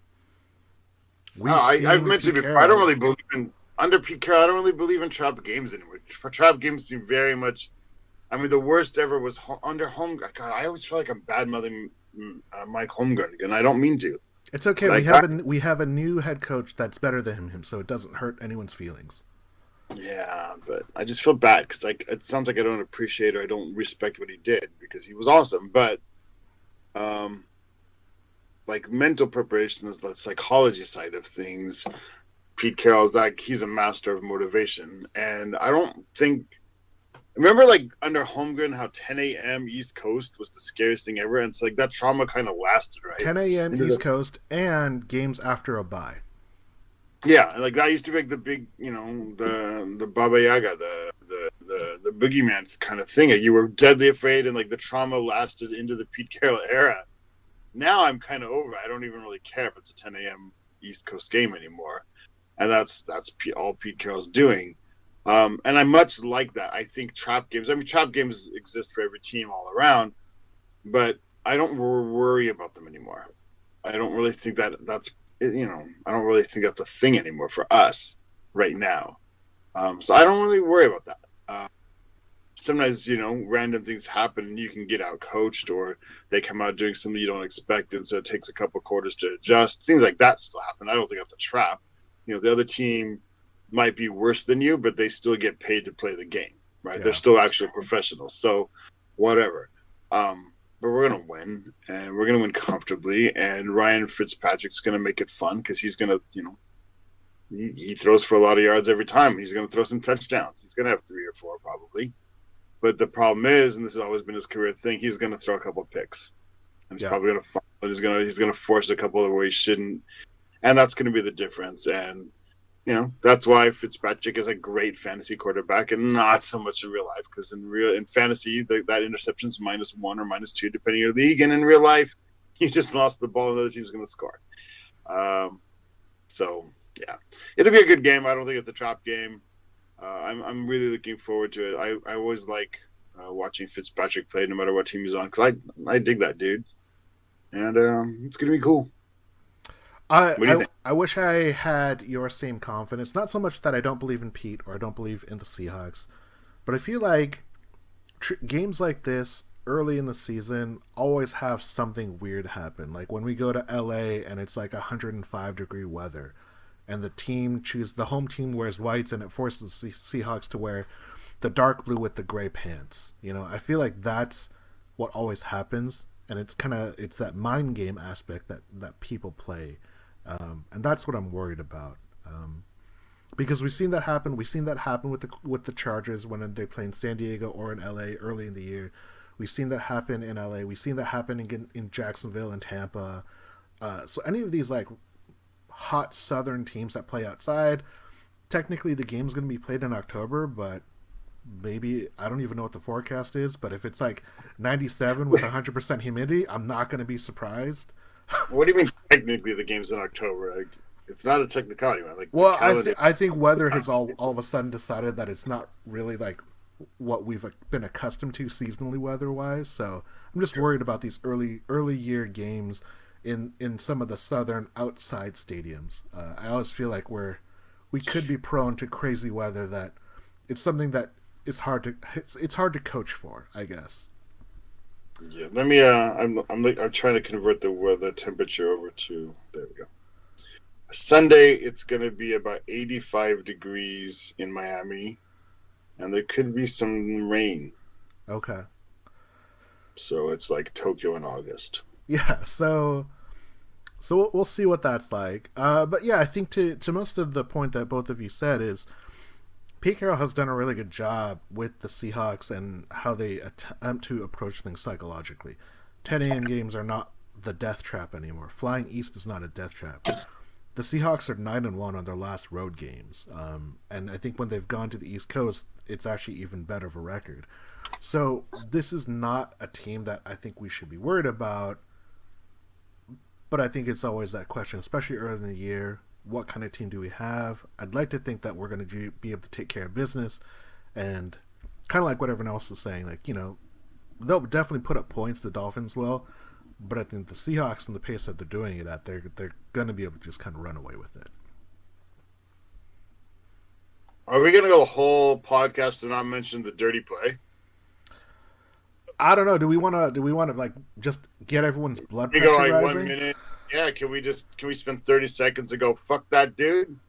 mentioned before. I don't really believe in under Pete Carroll. I don't really believe in trap games anymore. Trap games seem very much. I mean, the worst ever was under Holmgren. God, I always feel like I'm bad mouthing Mike Holmgren, and I don't mean to. It's okay. We have a new head coach that's better than him, so it doesn't hurt anyone's feelings. Yeah, but I just feel bad because it sounds like I don't appreciate or I don't respect what he did because he was awesome. But mental preparation is the psychology side of things. Pete Carroll's he's a master of motivation, and I don't think. Remember, under Holmgren, how 10 a.m. East Coast was the scariest thing ever, and so that trauma kind of lasted, right? 10 a.m. East Coast and games after a bye. Yeah, that used to be the big, the Baba Yaga, the boogeyman kind of thing. You were deadly afraid, and the trauma lasted into the Pete Carroll era. Now I'm kind of over it. I don't even really care if it's a 10 a.m. East Coast game anymore, and that's all Pete Carroll's doing. And I much like that. I think trap games exist for every team all around, but I don't worry about them anymore. I don't really think that's I don't really think that's a thing anymore for us right now. So I don't really worry about that. Sometimes, random things happen and you can get out coached or they come out doing something you don't expect. And so it takes a couple quarters to adjust. Things like that still happen. I don't think that's a trap. The other team might be worse than you, but they still get paid to play the game, right? Yeah. They're still actual professionals. So whatever. But we're going to win, and we're going to win comfortably, and Ryan Fitzpatrick's going to make it fun because he's going to, he throws for a lot of yards every time. He's going to throw some touchdowns. He's going to have 3 or 4 probably. But the problem is, and this has always been his career thing, he's going to throw a couple of picks. And he's probably going to fumble. He's going to force a couple of where he shouldn't. And that's going to be the difference. And, that's why Fitzpatrick is a great fantasy quarterback and not so much in real life. Because in fantasy, that interception's -1 or -2, depending on the league. And in real life, you just lost the ball and the other team's going to score. So, yeah. It'll be a good game. I don't think it's a trap game. I'm really looking forward to it. I always like watching Fitzpatrick play no matter what team he's on, because I dig that dude, and it's gonna be cool. What do you think? I wish I had your same confidence. Not so much that I don't believe in Pete or I don't believe in the Seahawks, but I feel like games like this early in the season always have something weird happen. Like when we go to LA and it's like 105-degree weather, and the home team wears whites, and it forces the Seahawks to wear the dark blue with the gray pants. I feel like that's what always happens, and it's that mind game aspect that people play, and that's what I'm worried about. Because we've seen that happen. We've seen that happen with the Chargers when they play in San Diego or in LA early in the year. We've seen that happen in LA. We've seen that happen in Jacksonville and Tampa. So any of these like hot southern teams that play outside, technically the game's going to be played in October, but maybe, I don't even know what the forecast is, but if it's like 97 with 100% humidity, I'm not going to be surprised. What do you mean technically the game's in October? Like, it's not a technicality, man. Like, well, I think weather has all of a sudden decided that it's not really like what we've been accustomed to seasonally weather-wise, so I'm just worried about these early year games in some of the southern outside stadiums. I always feel like we could be prone to crazy weather, that it's something that is hard to coach for, I guess. Yeah, let me. I'm trying to convert the weather temperature over to. There we go. Sunday, it's going to be about 85 degrees in Miami, and there could be some rain. Okay. So it's like Tokyo in August. Yeah. So we'll see what that's like. But yeah, I think to most of the point that both of you said is, Pete Carroll has done a really good job with the Seahawks and how they attempt to approach things psychologically. 10 a.m. games are not the death trap anymore. Flying east is not a death trap. The Seahawks are 9-1 on their last road games, and I think when they've gone to the East Coast, it's actually even better of a record. So this is not a team that I think we should be worried about, but I think it's always that question, especially early in the year. What kind of team do we have? I'd like to think that we're going to be able to take care of business, and kind of like what everyone else is saying, like, they'll definitely put up points, the Dolphins will, but I think the Seahawks and the pace that they're doing it at, they're going to be able to just kind of run away with it. Are we going to go the whole podcast to not mention the dirty play? I don't know. Do we want to like just get everyone's blood We pressure go like rising? 1 minute. Yeah, can we spend 30 seconds and go, fuck that dude?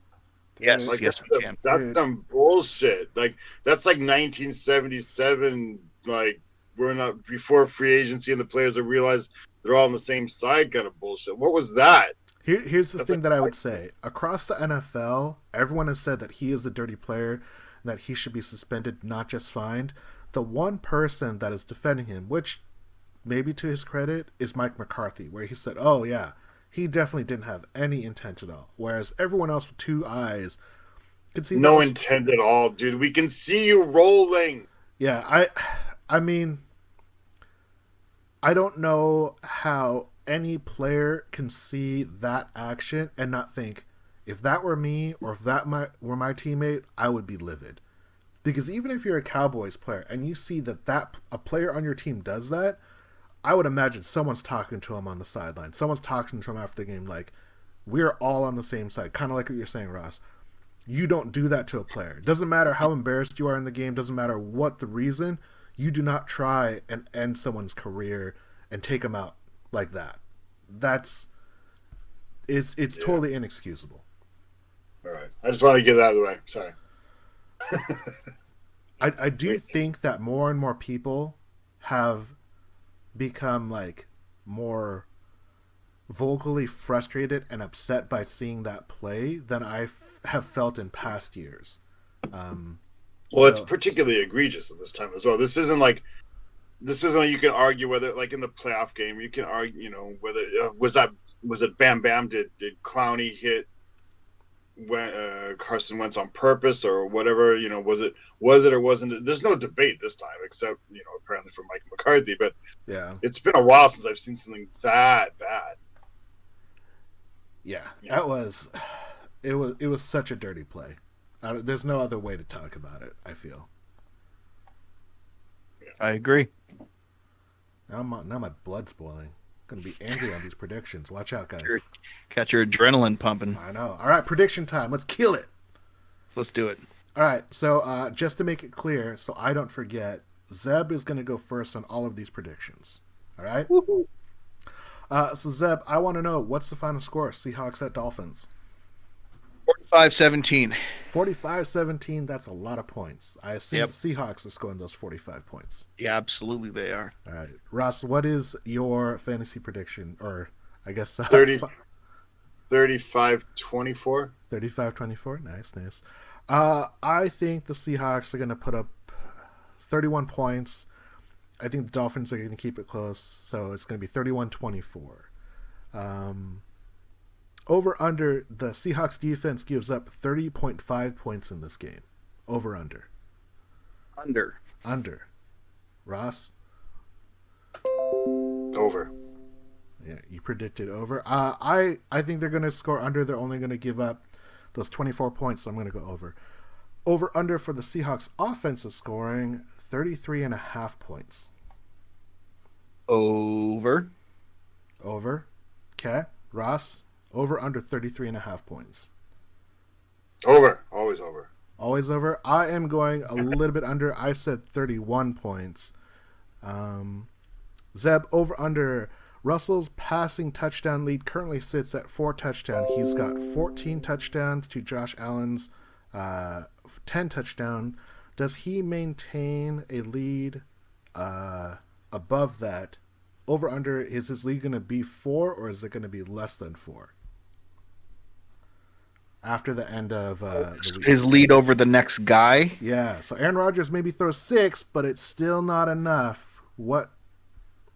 Yes, Like, yes, we can. that's some bullshit. Like, that's like 1977. Like, we're not before free agency and the players have realized they're all on the same side kind of bullshit. What was that? Here's the thing that I would say. Across the NFL, everyone has said that he is a dirty player and that he should be suspended, not just fined. The one person that is defending him, which maybe to his credit, is Mike McCarthy, where he said, oh yeah, he definitely didn't have any intent at all. Whereas everyone else with two eyes could see no intent at all, dude. We can see you rolling. Yeah, I mean, I don't know how any player can see that action and not think, if that were me or if that were my teammate, I would be livid. Because even if you're a Cowboys player and you see that a player on your team does that, I would imagine someone's talking to him on the sideline. Someone's talking to him after the game like, we're all on the same side. Kind of like what you're saying, Ross. You don't do that to a player. It doesn't matter how embarrassed you are in the game. Doesn't matter what the reason. You do not try and end someone's career and take them out like that. It's totally inexcusable. All right. I just want to get that out of the way. Sorry. I do think that more and more people have become like more vocally frustrated and upset by seeing that play than I have felt in past years. It's particularly egregious at this time as well. This isn't like you can argue whether, like in the playoff game, you can argue, whether was it Bam Bam? Did Clowney hit when Carson Wentz on purpose or whatever? Was it or wasn't it? There's no debate this time, except apparently for Mike McCarthy. But yeah, it's been a while since I've seen something that bad. Yeah. It was such a dirty play. There's no other way to talk about it, I feel. Yeah. I agree. Now my blood's boiling. I'm gonna be angry on these predictions. Watch out, guys. Got your adrenaline pumping. I know. All right, prediction time. Let's kill it. Let's do it. All right. So just to make it clear, so I don't forget, Zeb is gonna go first on all of these predictions. All right. Woo-hoo. So Zeb, I want to know what's the final score? Seahawks at Dolphins. 45-17. 45-17. That's a lot of points. I assume Yep. the Seahawks are scoring those 45 points. Yeah, absolutely they are. All right, Ross, what is your fantasy prediction? Or I guess 35-24. 35-24. Nice. I think the Seahawks are going to put up 31 points. I think the Dolphins are going to keep it close, so it's going to be 31-24. Over under, the Seahawks defense gives up 30.5 points in this game. Over under. Under. Ross? Over. Yeah, you predicted over. I think they're going to score under. They're only going to give up those 24 points, so I'm going to go over. Over under for the Seahawks offensive scoring, 33.5 points. Over. Okay. Ross? Over under 33.5 points. Over. Always over. Always over. I am going a little bit under. I said 31 points. Zeb, over under. Russell's passing touchdown lead currently sits at 4 touchdowns. He's got 14 touchdowns to Josh Allen's 10 touchdowns. Does he maintain a lead above that? Over under, is his lead going to be 4 or is it going to be less than 4? After the end of the week. His lead over the next guy? Yeah, so Aaron Rodgers maybe throws 6, but it's still not enough. What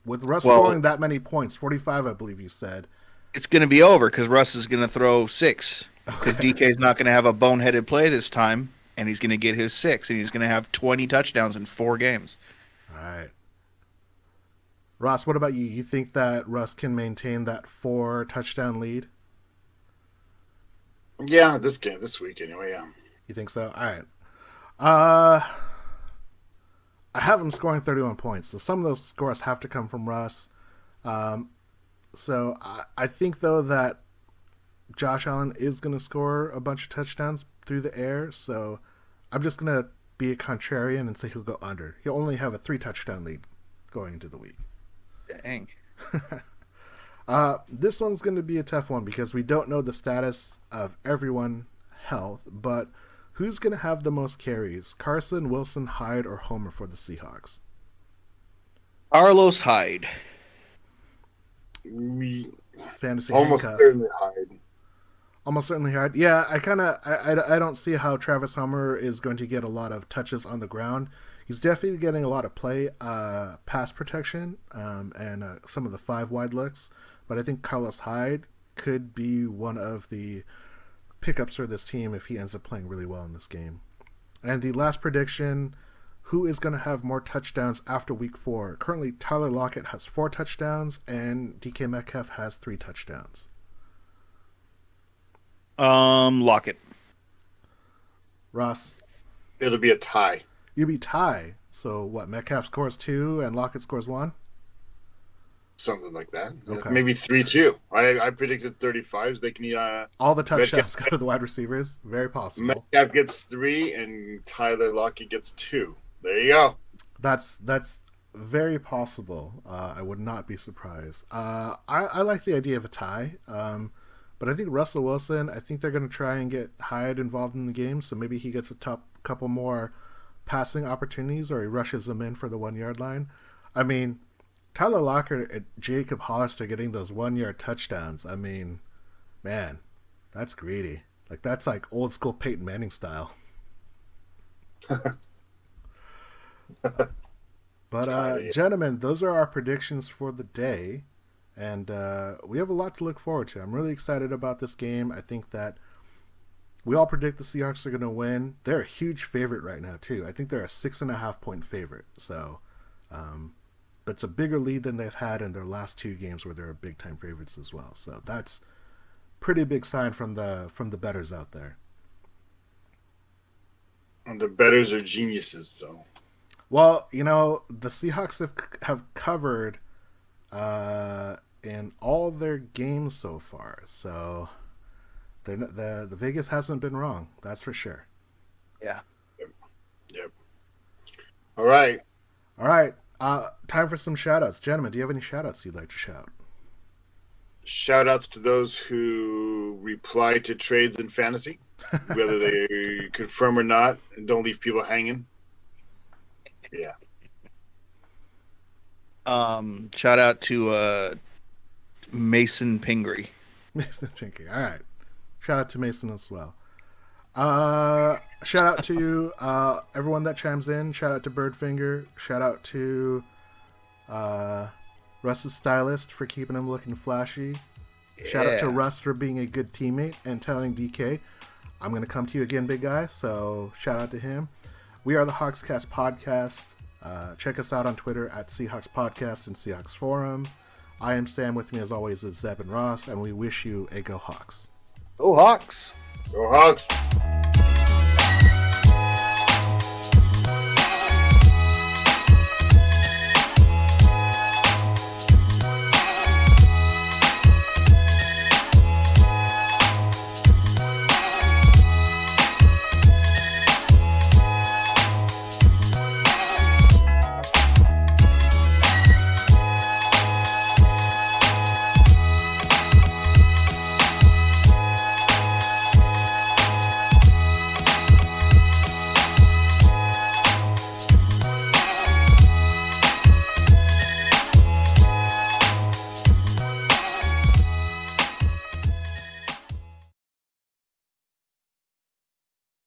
with Russ scoring that many points, 45 I believe you said. It's going to be over because Russ is going to throw 6. Because DK is not going to have a boneheaded play this time, and he's going to get his 6, and he's going to have 20 touchdowns in 4 games. All right. Ross, what about you? You think that Russ can maintain that 4 touchdown lead? Yeah, this week anyway, yeah. You think so? All right. I have him scoring 31 points, so some of those scores have to come from Russ. So I think, though, that Josh Allen is going to score a bunch of touchdowns through the air, so I'm just going to be a contrarian and say he'll go under. He'll only have a 3 touchdown lead going into the week. Dang. This one's going to be a tough one because we don't know the status of everyone's health, but who's going to have the most carries? Carson, Wilson, Hyde, or Homer for the Seahawks? Carlos Hyde. Fantasy almost handcuff. certainly Hyde. Almost certainly Hyde. Yeah, I don't see how Travis Homer is going to get a lot of touches on the ground. He's definitely getting a lot of play, pass protection, and some of the 5 wide looks. But I think Carlos Hyde could be one of the pickups for this team if he ends up playing really well in this game. And the last prediction, who is going to have more touchdowns after week 4? Currently, Tyler Lockett has 4 touchdowns, and DK Metcalf has 3 touchdowns. Lockett. Ross? It'll be a tie. You'll be tie. So what, Metcalf scores 2 and Lockett scores 1? Something like that. Okay. Maybe 3-2. I predicted 35s. They can all the touchdowns go to the wide receivers. Very possible. Metcalf gets 3 and Tyler Lockett gets 2. There you go. That's very possible. I would not be surprised. I like the idea of a tie. But I think Russell Wilson, I think they're going to try and get Hyde involved in the game, so maybe he gets a couple more passing opportunities or he rushes them in for the 1-yard line. I mean, Tyler Lockett and Jacob Hollister getting those 1-yard touchdowns, I mean, man, that's greedy. That's like old school Peyton Manning style. But gentlemen, those are our predictions for the day. And we have a lot to look forward to. I'm really excited about this game. I think that we all predict the Seahawks are going to win. They're a huge favorite right now, too. I think they're a 6.5-point favorite. So, but it's a bigger lead than they've had in their last 2 games where they're big-time favorites as well. So that's pretty big sign from the bettors out there. And the bettors are geniuses, so. Well, the Seahawks have covered in all their games so far, so the Vegas hasn't been wrong. That's for sure. Yeah. Yep. All right. All right. Time for some shout-outs. Gentlemen, do you have any shout-outs you'd like to shout? Shout outs to those who reply to trades in fantasy, whether they confirm or not, and don't leave people hanging. Yeah. Shout out to Mason Pingree. Mason Pinky. All right. Shout out to Mason as well. Shout out to everyone that chimes in. Shout out to Birdfinger. Shout out to Russ's stylist for keeping him looking flashy. Yeah. Shout out to Russ for being a good teammate and telling DK, I'm going to come to you again, big guy. So shout out to him. We are the Hawkscast Podcast. Check us out on Twitter at Seahawks Podcast and Seahawks Forum. I am Sam. With me as always is Zeb and Ross, and we wish you a Go Hawks. Go Hawks! Go Hawks!